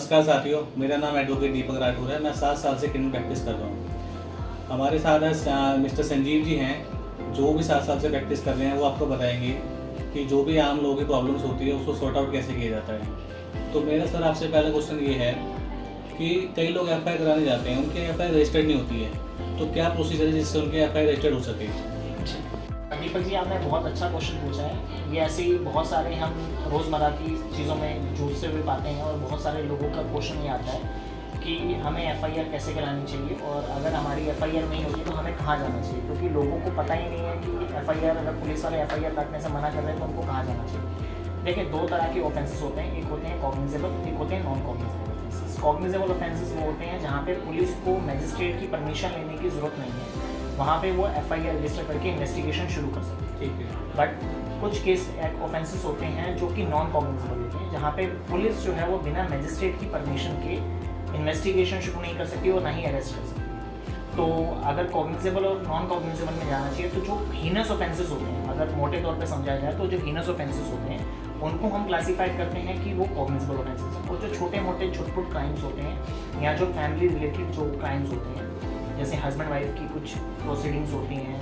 नमस्कार साथियों, मेरा नाम एडवोकेट दीपक राठौर है। मैं 7 साल से क्रिमिनल प्रैक्टिस कर रहा हूँ। हमारे साथ मिस्टर संजीव जी हैं, जो भी 7 साल से प्रैक्टिस कर रहे हैं। वो आपको बताएंगे कि जो भी आम लोगों की प्रॉब्लम्स होती है उसको सॉर्ट आउट कैसे किया जाता है। तो मेरा सर आपसे पहला क्वेश्चन ये है कि कई लोग FIR कराने जाते हैं, उनकी FIR रजिस्टर्ड नहीं होती है, तो क्या प्रोसीजर है जिससे उनकी FIR रजिस्टर्ड हो सके? दीपक जी, आपने बहुत अच्छा क्वेश्चन पूछा है। ये ऐसे ही बहुत सारे हम रोज़मर्रा की चीज़ों में जूझते हुए पाते हैं और बहुत सारे लोगों का क्वेश्चन ये आता है कि हमें FIR कैसे करानी चाहिए और अगर हमारी FIR नहीं होती तो हमें कहाँ जाना चाहिए, क्योंकि लोगों को पता ही नहीं है कि FIR, अगर पुलिस वाले FIR काटने से मना कर रहे हैं तो उनको कहाँ जाना चाहिए। देखिए, 2 तरह के ऑफेंसेस होते हैं, एक होते हैं कॉग्निजेबल, एक होते हैं non cognizable offences. Cognizable offences वो होते हैं जहाँ पे पुलिस को मजिस्ट्रेट की परमिशन लेने की ज़रूरत नहीं है, वहाँ पे वो FIR रजिस्टर करके इन्वेस्टिगेशन शुरू कर सकते हैं। ठीक है। बट कुछ केस ऑफेंसेस होते हैं जो कि नॉन कॉग्निजेबल होते हैं, जहाँ पे पुलिस जो है वो बिना मजिस्ट्रेट की परमिशन के इन्वेस्टिगेशन शुरू नहीं कर सकती और ना ही अरेस्ट कर सकती। तो अगर कॉग्निजेबल और नॉन कॉग्निजेबल में जाना चाहिए, तो जो हीनस ऑफेंसेस होते हैं, अगर मोटे तौर पे समझा जाए तो जो हीनस ऑफेंसेस होते हैं उनको हम क्लासीफाइड करते हैं कि वो कॉग्निजेबल ऑफेंसेस हैं। और जो छोटे मोटे छुटपुट क्राइम्स होते हैं या जो फैमिली रिलेटेड जो क्राइम्स होते हैं, जैसे हस्बैंड वाइफ की कुछ प्रोसीडिंग्स होती हैं,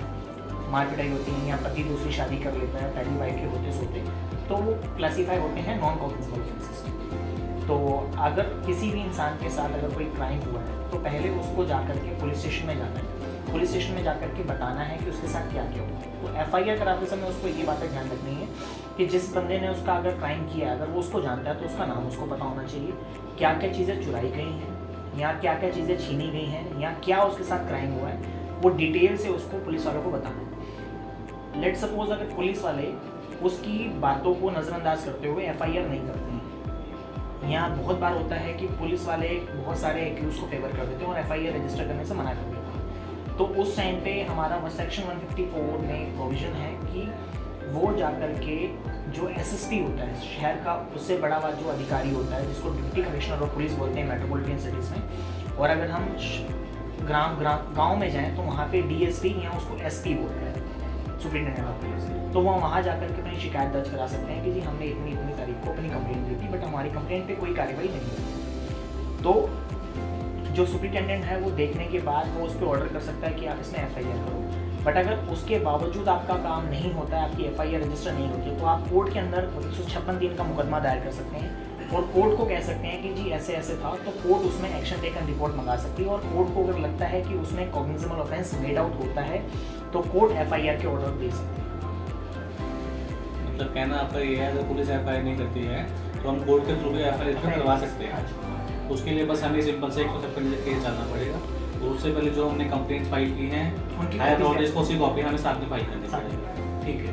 मार पिटाई होती है या पति दूसरी शादी कर लेता है पहली वाइफ के होते सोते, तो वो क्लासीफाई होते हैं नॉन कॉग्निजेबल ऑफेंसेस। तो अगर किसी भी इंसान के साथ अगर कोई क्राइम हुआ है तो पहले उसको जाकर के पुलिस स्टेशन में जाना है, पुलिस स्टेशन में जाकर के बताना है कि उसके साथ क्या क्या हुआ है। तो FIR कराते समय उसको ये बातें ध्यान रखनी है कि जिस बंदे ने उसका अगर क्राइम किया है, अगर वो उसको जानता है तो उसका नाम उसको पता होना चाहिए, क्या क्या चीज़ें चुराई गई हैं या क्या क्या चीज़ें छीनी गई हैं या क्या उसके साथ क्राइम हुआ है, वो डिटेल से उसको पुलिस वालों को बताना है। लेट सपोज अगर पुलिस वाले उसकी बातों को नज़रअंदाज करते हुए FIR नहीं करते हैं, यहाँ बहुत बार होता है कि पुलिस वाले बहुत सारे एक्यूज को फेवर कर देते हैं और FIR रजिस्टर करने से मना कर देते हैं। तो उस टाइम पे हमारा सेक्शन 154 में प्रोविज़न है कि वो जाकर के जो SSP होता है शहर का, उससे बड़ा हुआ जो अधिकारी होता है जिसको डिप्टी कमिश्नर ऑफ पुलिस बोलते हैं मेट्रोपॉलिटन सिटीज़ में, और अगर हम गांव में जाएं तो वहाँ पे DSP या उसको SP बोलते हैं, सुपरिटेंडेंट ऑफ पुलिस। तो वो वहाँ जाकर के अपनी शिकायत दर्ज करा सकते हैं कि जी हमने इतनी तारीख को अपनी कंप्लेंट दी थी बट हमारी कंप्लेंट पे कोई कार्रवाई नहीं हुई। तो जो सुपरिटेंडेंट है वो देखने के बाद वो उस पर ऑर्डर कर सकता है कि आप इसमें FIR करो। बट अगर उसके बावजूद आपका काम नहीं होता है, आपकी FIR रजिस्टर नहीं होती है, तो आप कोर्ट के अंदर 156 दिन का मुकदमा दायर कर सकते हैं और कोर्ट को कह सकते हैं कि जी ऐसे ऐसे था, तो कोर्ट उसमें एक्शन टेकन रिपोर्ट मंगा सकती है। और कोर्ट को अगर लगता है कि उसमें कॉग्निजेबल ऑफेंस मेड आउट होता है तो कोर्ट FIR के ऑर्डर दे सकती है। मतलब कहना आपका ये है, अगर पुलिस FIR नहीं करती है तो हम कोर्ट के थ्रू भी FIR करवा सकते हैं। उसके लिए बस हमें सिंपल से 156 केस डालना पड़ेगा और उससे पहले जो हमने कंप्लेंट फाइल की हैं हायर अथॉरिटीज को उसी कॉपी हमें साथ में फाइल करनी पड़ेगी। ठीक है।